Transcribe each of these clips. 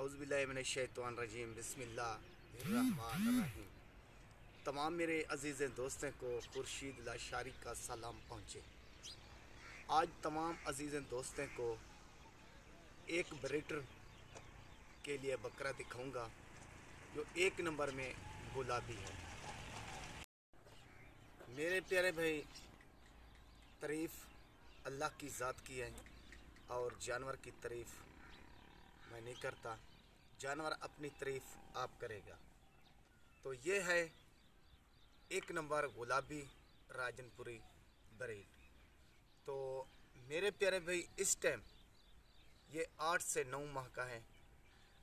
औज़ुबिल्लाहिमिनश्शैतानिर्रजीम बिस्मिल्लाहिर्रहमानिर्रहीम। तमाम मेरे अजीज़ दोस्तों को खुर्शीद लाशारी का सलाम पहुँचे। आज तमाम अजीज़ दोस्तों को एक ब्रीडर के लिए बकरा दिखाऊंगा जो एक नंबर में गुलाबी है। मेरे प्यारे भाई, तारीफ़ अल्लाह की ज़ात की है और जानवर की तारीफ़ मैं नहीं करता, जानवर अपनी तारीफ़ आप करेगा। तो ये है एक नंबर गुलाबी राजनपुरी ब्रीड। तो मेरे प्यारे भाई, इस टाइम ये 8 से 9 माह का है।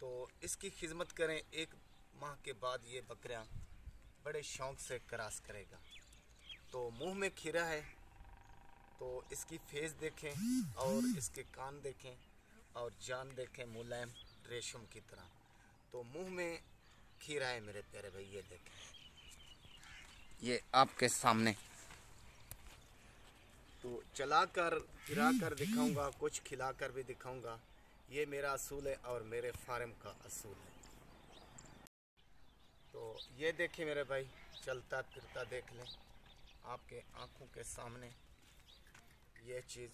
तो इसकी खिदमत करें, 1 माह के बाद ये बकरियां बड़े शौक़ से क्रॉस करेगा। तो मुंह में खीरा है, तो इसकी फेस देखें और इसके कान देखें और जान देखें मुलायम रेशम की तरह। तो मुंह में खीरा है मेरे प्यारे भाई, ये देखें, ये आपके सामने। तो चलाकर फिराकर दिखाऊंगा, कुछ खिलाकर भी दिखाऊंगा। ये मेरा असूल है और मेरे फार्म का असूल है। तो ये देखें मेरे भाई, चलता फिरता देख लें आपके आंखों के सामने ये चीज़।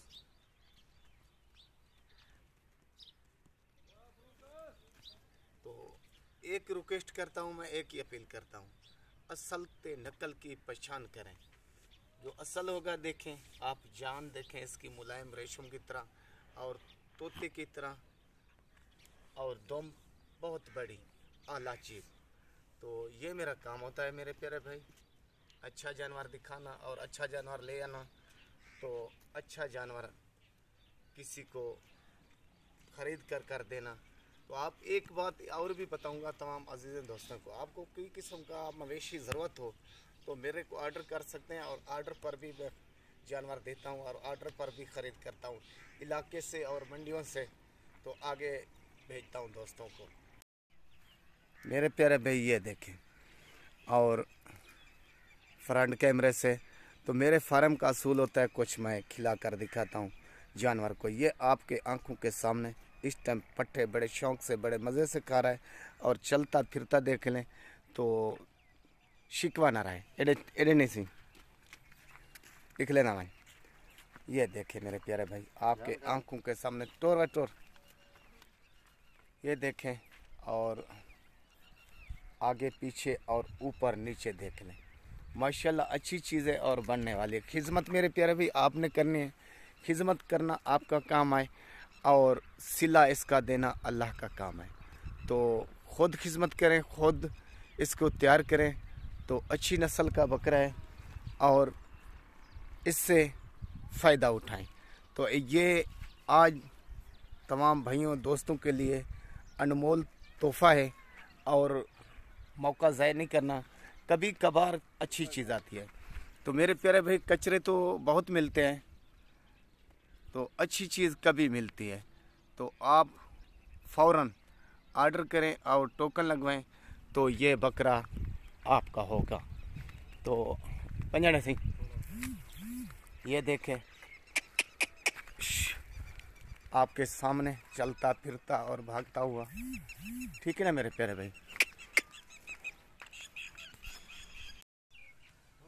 तो एक रिक्वेस्ट करता हूँ मैं, एक ही अपील करता हूँ, असल ते नकल की पहचान करें। जो असल होगा देखें, आप जान देखें इसकी मुलायम रेशम की तरह और तोते की तरह, और दम बहुत बड़ी आला चीज़। तो ये मेरा काम होता है मेरे प्यारे भाई, अच्छा जानवर दिखाना और अच्छा जानवर ले आना। तो अच्छा जानवर किसी को ख़रीद कर देना। तो आप एक बात और भी बताऊंगा तमाम अजीज़ दोस्तों को, आपको कोई किस्म का मवेशी ज़रूरत हो तो मेरे को ऑर्डर कर सकते हैं, और ऑर्डर पर भी मैं जानवर देता हूं और ऑर्डर पर भी ख़रीद करता हूं इलाके से और मंडियों से। तो आगे भेजता हूं दोस्तों को। मेरे प्यारे भाई ये देखें, और फ्रंट कैमरे से तो मेरे फार्म का असूल होता है, कुछ मैं खिला कर दिखाता हूँ जानवर को। ये आपके आंखों के सामने इस टाइम पट्टे बड़े शौक़ से बड़े मज़े से खा रहा है, और चलता फिरता देख लें तो शिकवा ना रहे। एडे नहीं सी दिख लेना भाई। ये देखें मेरे प्यारे भाई, आपके आंखों के सामने टोर व टोर ये देखें, और आगे पीछे और ऊपर नीचे देख लें। माशाल्लाह अच्छी चीज़ है और बनने वाली है। खिदमत मेरे प्यारे भाई आपने करनी है, खिदमत करना आपका काम है और सिला इसका देना अल्लाह का काम है। तो ख़ुद खिदमत करें, ख़ुद इसको तैयार करें। तो अच्छी नस्ल का बकरा है और इससे फ़ायदा उठाएं। तो ये आज तमाम भाइयों दोस्तों के लिए अनमोल तोहफ़ा है, और मौका ज़ाय नहीं करना। कभी कभार अच्छी चीज़ आती है। तो मेरे प्यारे भाई, कचरे तो बहुत मिलते हैं, तो अच्छी चीज़ कभी मिलती है। तो आप फ़ौरन ऑर्डर करें और टोकन लगवाएं, तो ये बकरा आपका होगा। तो पंजाने सिंह ये देखें, आपके सामने चलता फिरता और भागता हुआ, ठीक है ना मेरे प्यारे भाई।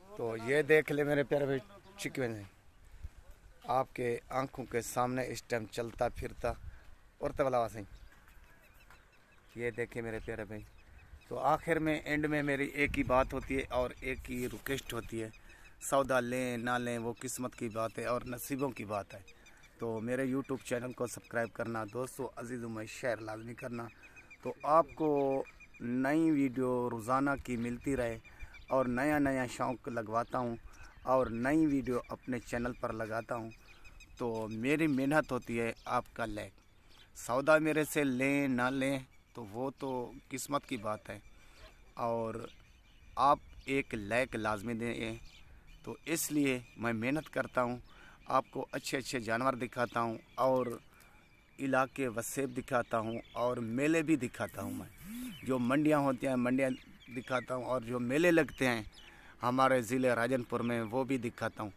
तो ये देख ले मेरे प्यारे भाई, चिकन आपके आंखों के सामने इस टाइम चलता फिरता और तबलावा सिंह ये देखे मेरे प्यारे भाई। तो आखिर में एंड में मेरी एक ही बात होती है और एक ही रिक्वेस्ट होती है, सौदा लें ना लें वो किस्मत की बात है और नसीबों की बात है। तो मेरे यूट्यूब चैनल को सब्सक्राइब करना, दोस्तों अजीज़ों में शेयर लाजमी करना, तो आपको नई वीडियो रोज़ाना की मिलती रहे। और नया नया शौक़ लगवाता हूँ और नई वीडियो अपने चैनल पर लगाता हूँ। तो मेरी मेहनत होती है आपका लाइक। सौदा मेरे से लें ना लें तो वो तो किस्मत की बात है, और आप एक लाइक लाजमी दें। तो इसलिए मैं मेहनत करता हूँ, आपको अच्छे अच्छे जानवर दिखाता हूँ और इलाके वसेब दिखाता हूँ और मेले भी दिखाता हूँ। मैं जो मंडियाँ होती हैं मंडियाँ दिखाता हूँ, और जो मेले लगते हैं हमारे ज़िले राजनपुर में वो भी दिखाता हूँ।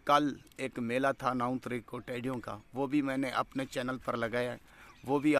कल एक मेला था 9 तारीख को टेडियों का, वो भी मैंने अपने चैनल पर लगाया, वो भी